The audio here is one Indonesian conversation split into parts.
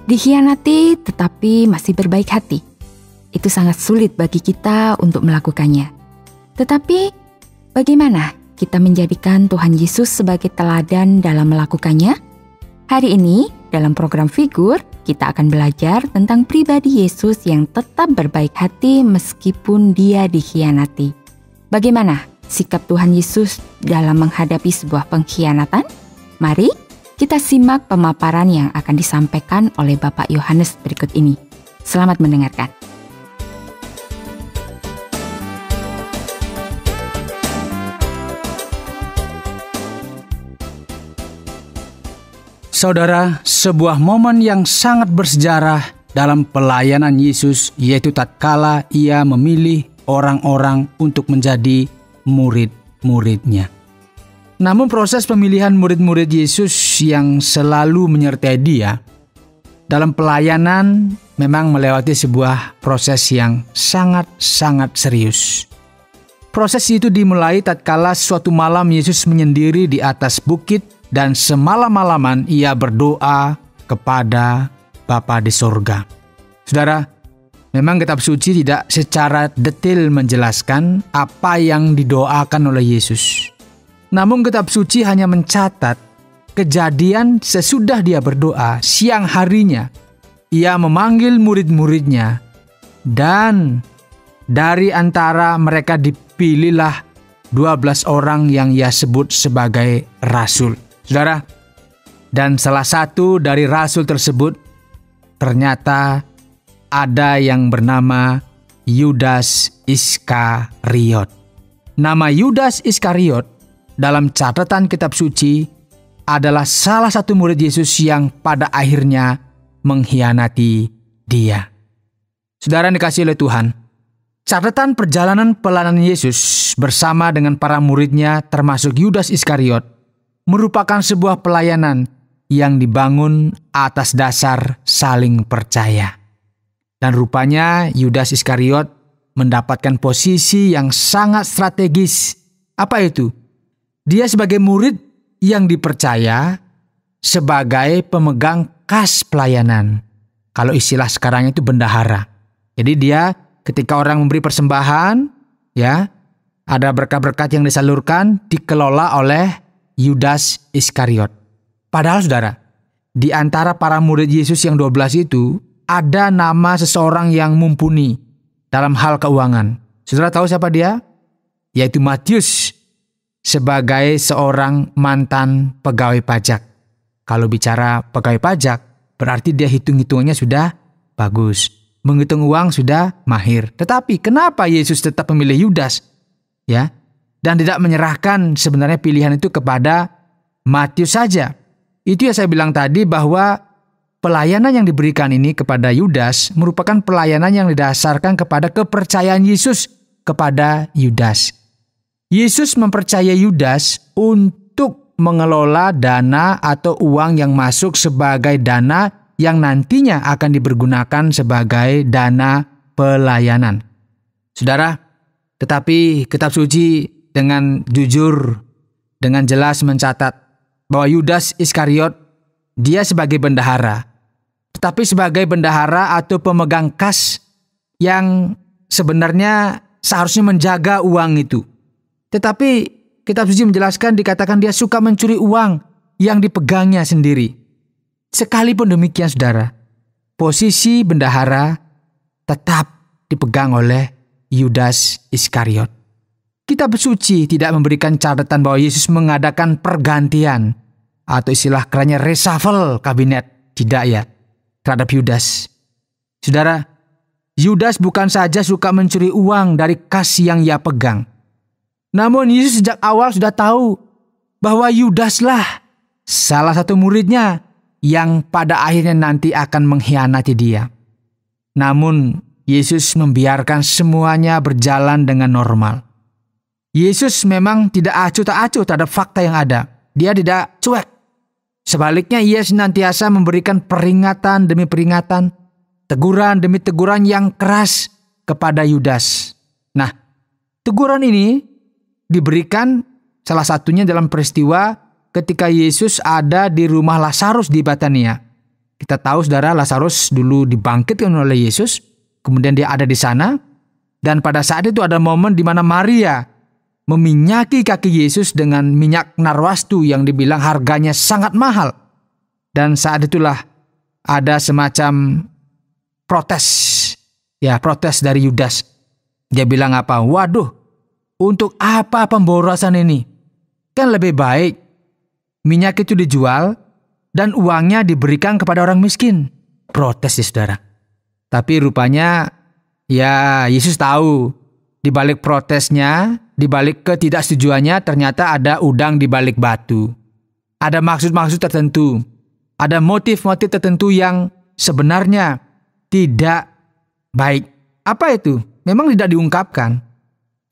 Dikhianati tetapi masih berbaik hati. Itu sangat sulit bagi kita untuk melakukannya. Tetapi bagaimana kita menjadikan Tuhan Yesus sebagai teladan dalam melakukannya? Hari ini dalam program Figur, kita akan belajar tentang pribadi Yesus yang tetap berbaik hati meskipun dia dikhianati. Bagaimana sikap Tuhan Yesus dalam menghadapi sebuah pengkhianatan? Mari kita simak pemaparan yang akan disampaikan oleh Bapak Yohanes berikut ini. Selamat mendengarkan. Saudara, sebuah momen yang sangat bersejarah dalam pelayanan Yesus, yaitu tatkala ia memilih orang-orang untuk menjadi murid-muridnya. Namun proses pemilihan murid-murid Yesus yang selalu menyertai dia dalam pelayanan memang melewati sebuah proses yang sangat-sangat serius. Proses itu dimulai tatkala suatu malam Yesus menyendiri di atas bukit dan semalam-malaman ia berdoa kepada Bapa di sorga. Saudara, memang kitab suci tidak secara detail menjelaskan apa yang didoakan oleh Yesus. Namun kitab suci hanya mencatat kejadian sesudah dia berdoa siang harinya. Ia memanggil murid-muridnya dan dari antara mereka dipilihlah 12 orang yang ia sebut sebagai rasul. Saudara, dan salah satu dari rasul tersebut ternyata ada yang bernama Yudas Iskariot. Nama Yudas Iskariot dalam catatan kitab suci adalah salah satu murid Yesus yang pada akhirnya mengkhianati dia. Saudara yang dikasihi oleh Tuhan, catatan perjalanan pelayanan Yesus bersama dengan para muridnya termasuk Yudas Iskariot merupakan sebuah pelayanan yang dibangun atas dasar saling percaya. Dan rupanya Yudas Iskariot mendapatkan posisi yang sangat strategis. Apa itu? Dia sebagai murid yang dipercaya sebagai pemegang kas pelayanan. Kalau istilah sekarang itu bendahara. Jadi dia ketika orang memberi persembahan, ya, ada berkat-berkat yang disalurkan dikelola oleh Yudas Iskariot. Padahal saudara, di antara para murid Yesus yang 12 itu ada nama seseorang yang mumpuni dalam hal keuangan. Saudara tahu siapa dia? Yaitu Matius, sebagai seorang mantan pegawai pajak. Kalau bicara pegawai pajak, berarti dia hitung-hitungannya sudah bagus. Menghitung uang sudah mahir. Tetapi kenapa Yesus tetap memilih Yudas? Ya, dan tidak menyerahkan sebenarnya pilihan itu kepada Matius saja. Itu yang saya bilang tadi bahwa pelayanan yang diberikan ini kepada Yudas merupakan pelayanan yang didasarkan kepada kepercayaan Yesus kepada Yudas. Yesus mempercayai Yudas untuk mengelola dana atau uang yang masuk sebagai dana yang nantinya akan dipergunakan sebagai dana pelayanan. Saudara, tetapi kitab suci dengan jujur, dengan jelas mencatat bahwa Yudas Iskariot dia sebagai bendahara. Tetapi sebagai bendahara atau pemegang kas yang sebenarnya seharusnya menjaga uang itu. Tetapi kitab suci menjelaskan dikatakan dia suka mencuri uang yang dipegangnya sendiri. Sekalipun demikian saudara, posisi bendahara tetap dipegang oleh Yudas Iskariot. Kitab suci tidak memberikan catatan bahwa Yesus mengadakan pergantian atau istilah kerennya reshuffle kabinet. Tidak ya, terhadap Yudas. Saudara, Yudas bukan saja suka mencuri uang dari kas yang ia pegang. Namun Yesus sejak awal sudah tahu bahwa Yudaslah salah satu muridnya yang pada akhirnya nanti akan mengkhianati dia. Namun Yesus membiarkan semuanya berjalan dengan normal. Yesus memang tidak acuh tak acuh terhadap fakta yang ada. Dia tidak cuek. Sebaliknya ia senantiasa memberikan peringatan demi peringatan, teguran demi teguran yang keras kepada Yudas. Nah, teguran ini diberikan salah satunya dalam peristiwa ketika Yesus ada di rumah Lazarus di Betania. Kita tahu saudara, Lazarus dulu dibangkitkan oleh Yesus, kemudian dia ada di sana, dan pada saat itu ada momen di mana Maria meminyaki kaki Yesus dengan minyak narwastu yang dibilang harganya sangat mahal. Dan saat itulah ada semacam protes dari Yudas. Dia bilang apa? Waduh, untuk apa pemborosan ini? Kan lebih baik minyak itu dijual dan uangnya diberikan kepada orang miskin. Protes ya saudara. Tapi rupanya Yesus tahu di balik protesnya, di balik ketidaksetujuannya ternyata ada udang di balik batu. Ada maksud-maksud tertentu. Ada motif-motif tertentu yang sebenarnya tidak baik. Apa itu? Memang tidak diungkapkan.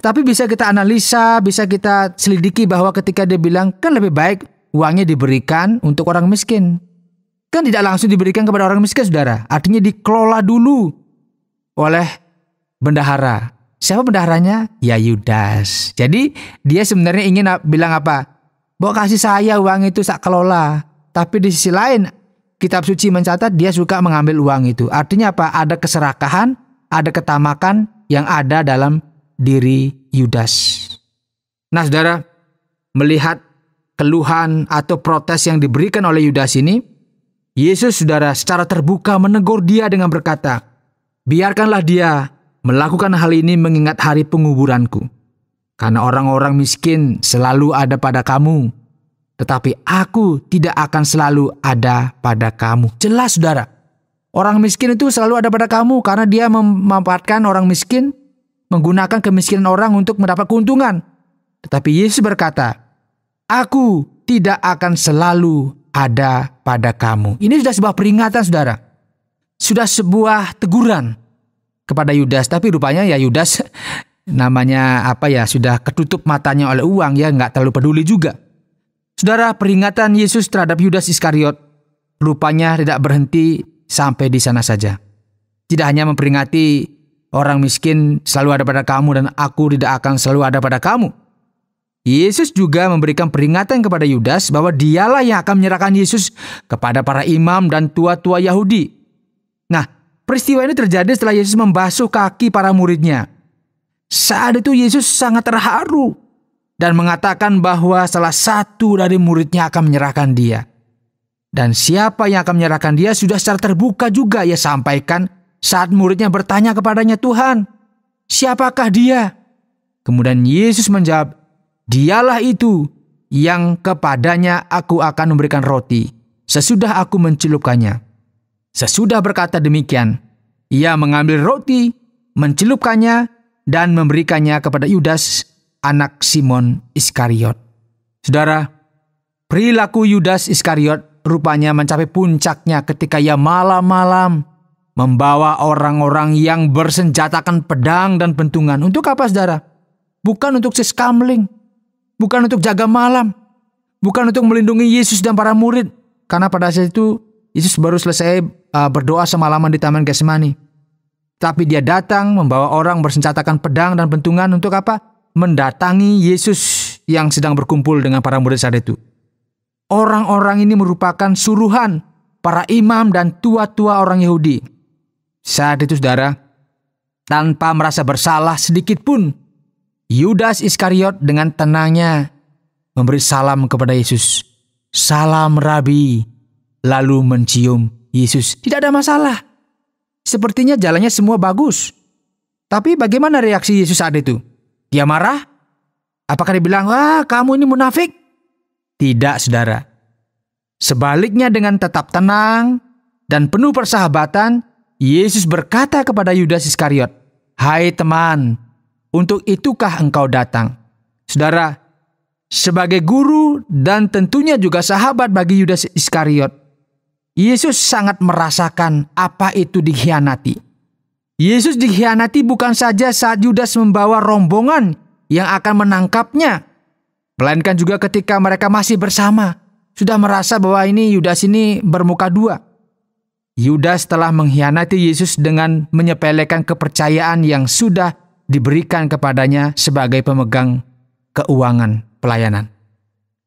Tetapi bisa kita analisa, bisa kita selidiki bahwa ketika dia bilang kan lebih baik uangnya diberikan untuk orang miskin. Kan tidak langsung diberikan kepada orang miskin saudara. Artinya dikelola dulu oleh bendahara. Siapa bendaharanya? Ya Yudas. Jadi dia sebenarnya ingin bilang apa? Bahwa kasih saya uang itu sak kelola. Tapi di sisi lain kitab suci mencatat dia suka mengambil uang itu. Artinya apa? Ada keserakahan, ada ketamakan yang ada dalam diri Yudas. Nah saudara, melihat keluhan atau protes yang diberikan oleh Yudas ini, Yesus saudara secara terbuka menegur dia dengan berkata, biarkanlah dia melakukan hal ini mengingat hari penguburanku. Karena orang-orang miskin selalu ada pada kamu, tetapi aku tidak akan selalu ada pada kamu. Jelas saudara, orang miskin itu selalu ada pada kamu karena dia memanfaatkan orang miskin, menggunakan kemiskinan orang untuk mendapat keuntungan. Tetapi Yesus berkata, aku tidak akan selalu ada pada kamu. Ini sudah sebuah peringatan saudara. Sudah sebuah teguran kepada Yudas. Tapi rupanya Yudas namanya sudah ketutup matanya oleh uang, nggak terlalu peduli juga. Saudara, peringatan Yesus terhadap Yudas Iskariot rupanya tidak berhenti sampai di sana saja. Tidak hanya memperingati orang miskin selalu ada pada kamu dan aku tidak akan selalu ada pada kamu. Yesus juga memberikan peringatan kepada Yudas bahwa dialah yang akan menyerahkan Yesus kepada para imam dan tua-tua Yahudi. Nah, peristiwa ini terjadi setelah Yesus membasuh kaki para muridnya. Saat itu Yesus sangat terharu dan mengatakan bahwa salah satu dari muridnya akan menyerahkan dia. Dan siapa yang akan menyerahkan dia sudah secara terbuka juga ia sampaikan saat muridnya bertanya kepadanya, Tuhan, siapakah dia? Kemudian Yesus menjawab, dialah itu yang kepadanya aku akan memberikan roti sesudah aku mencelupkannya. Sesudah berkata demikian, ia mengambil roti, mencelupkannya, dan memberikannya kepada Yudas, anak Simon Iskariot. Saudara, perilaku Yudas Iskariot rupanya mencapai puncaknya ketika ia malam-malam membawa orang-orang yang bersenjatakan pedang dan bentungan. Untuk apa saudara? Bukan untuk siskamling, bukan untuk jaga malam, bukan untuk melindungi Yesus dan para murid. Karena pada saat itu Yesus baru selesai berdoa semalaman di Taman Getsemani. Tapi dia datang membawa orang bersenjatakan pedang dan bentungan untuk apa? Mendatangi Yesus yang sedang berkumpul dengan para murid saat itu. Orang-orang ini merupakan suruhan para imam dan tua-tua orang Yahudi. Saat itu saudara, tanpa merasa bersalah sedikit pun, Yudas Iskariot dengan tenangnya memberi salam kepada Yesus. Salam Rabi, lalu mencium Yesus. Tidak ada masalah. Sepertinya jalannya semua bagus. Tapi bagaimana reaksi Yesus saat itu? Dia marah? Apakah dia bilang, wah kamu ini munafik? Tidak saudara. Sebaliknya dengan tetap tenang dan penuh persahabatan, Yesus berkata kepada Yudas Iskariot, hai teman, untuk itukah engkau datang? Saudara, sebagai guru dan tentunya juga sahabat bagi Yudas Iskariot, Yesus sangat merasakan apa itu dikhianati. Yesus dikhianati bukan saja saat Yudas membawa rombongan yang akan menangkapnya, melainkan juga ketika mereka masih bersama, sudah merasa bahwa ini Yudas ini bermuka dua. Yudas telah mengkhianati Yesus dengan menyepelekan kepercayaan yang sudah diberikan kepadanya sebagai pemegang keuangan pelayanan.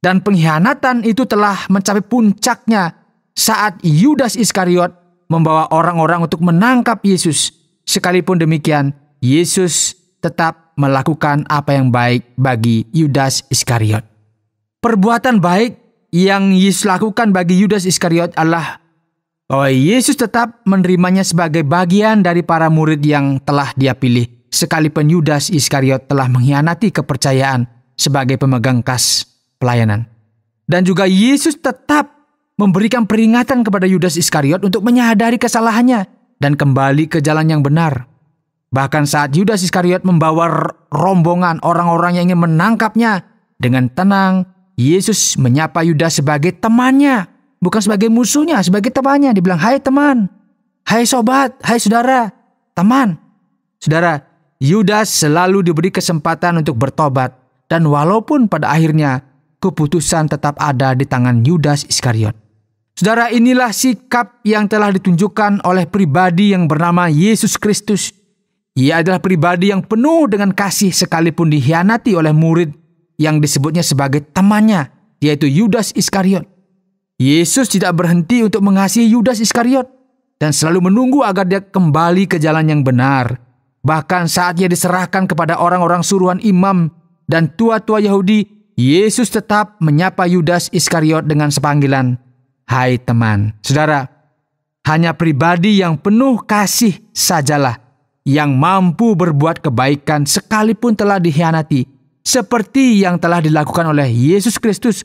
Dan pengkhianatan itu telah mencapai puncaknya saat Yudas Iskariot membawa orang-orang untuk menangkap Yesus. Sekalipun demikian, Yesus tetap melakukan apa yang baik bagi Yudas Iskariot. Perbuatan baik yang Yesus lakukan bagi Yudas Iskariot adalah bahwa Yesus tetap menerimanya sebagai bagian dari para murid yang telah Dia pilih, sekalipun Yudas Iskariot telah mengkhianati kepercayaan sebagai pemegang kas pelayanan. Dan juga Yesus tetap memberikan peringatan kepada Yudas Iskariot untuk menyadari kesalahannya dan kembali ke jalan yang benar. Bahkan saat Yudas Iskariot membawa rombongan orang-orang yang ingin menangkapnya, dengan tenang Yesus menyapa Yudas sebagai temannya, bukan sebagai musuhnya, sebagai temannya. Dibilang, "Hai teman, hai sobat, hai saudara, teman." Saudara, Yudas selalu diberi kesempatan untuk bertobat, dan walaupun pada akhirnya keputusan tetap ada di tangan Yudas Iskariot. Saudara, inilah sikap yang telah ditunjukkan oleh pribadi yang bernama Yesus Kristus. Ia adalah pribadi yang penuh dengan kasih sekalipun dikhianati oleh murid yang disebutnya sebagai temannya, yaitu Yudas Iskariot. Yesus tidak berhenti untuk mengasihi Yudas Iskariot dan selalu menunggu agar dia kembali ke jalan yang benar. Bahkan saat ia diserahkan kepada orang-orang suruhan imam dan tua-tua Yahudi, Yesus tetap menyapa Yudas Iskariot dengan sepanggilan, "Hai teman." Saudara, hanya pribadi yang penuh kasih sajalah yang mampu berbuat kebaikan sekalipun telah dikhianati, seperti yang telah dilakukan oleh Yesus Kristus,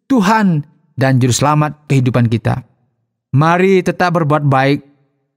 Tuhan dan Juru Selamat kehidupan kita. Mari tetap berbuat baik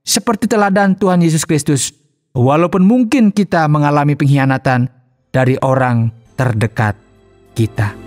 seperti teladan Tuhan Yesus Kristus, walaupun mungkin kita mengalami pengkhianatan dari orang terdekat kita.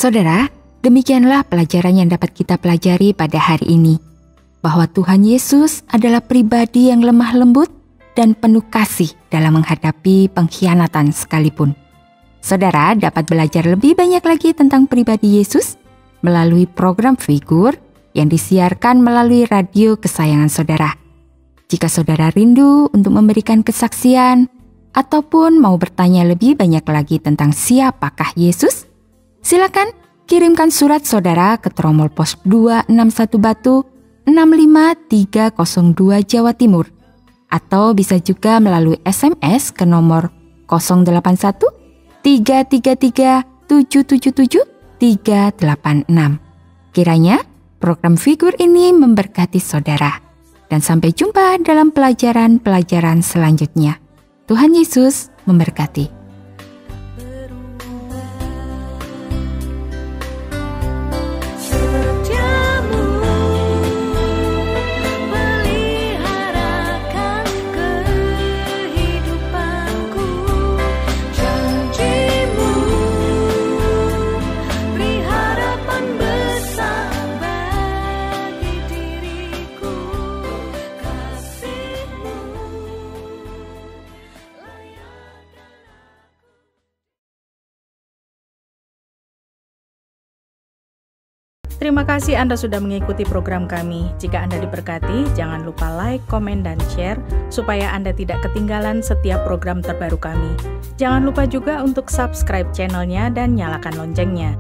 Saudara, demikianlah pelajaran yang dapat kita pelajari pada hari ini. Bahwa Tuhan Yesus adalah pribadi yang lemah lembut dan penuh kasih dalam menghadapi pengkhianatan sekalipun. Saudara dapat belajar lebih banyak lagi tentang pribadi Yesus melalui program Figur yang disiarkan melalui radio kesayangan saudara. Jika saudara rindu untuk memberikan kesaksian ataupun mau bertanya lebih banyak lagi tentang siapakah Yesus, silakan kirimkan surat saudara ke Tromol Pos 261 Batu 65302 Jawa Timur, atau bisa juga melalui SMS ke nomor 081 333 777 386. Kiranya program Figur ini memberkati saudara. Dan sampai jumpa dalam pelajaran-pelajaran selanjutnya. Tuhan Yesus memberkati. Terima kasih Anda sudah mengikuti program kami. Jika Anda diberkati, jangan lupa like, komen, dan share supaya Anda tidak ketinggalan setiap program terbaru kami. Jangan lupa juga untuk subscribe channelnya dan nyalakan loncengnya.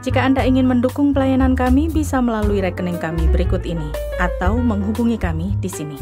Jika Anda ingin mendukung pelayanan kami, bisa melalui rekening kami berikut ini atau menghubungi kami di sini.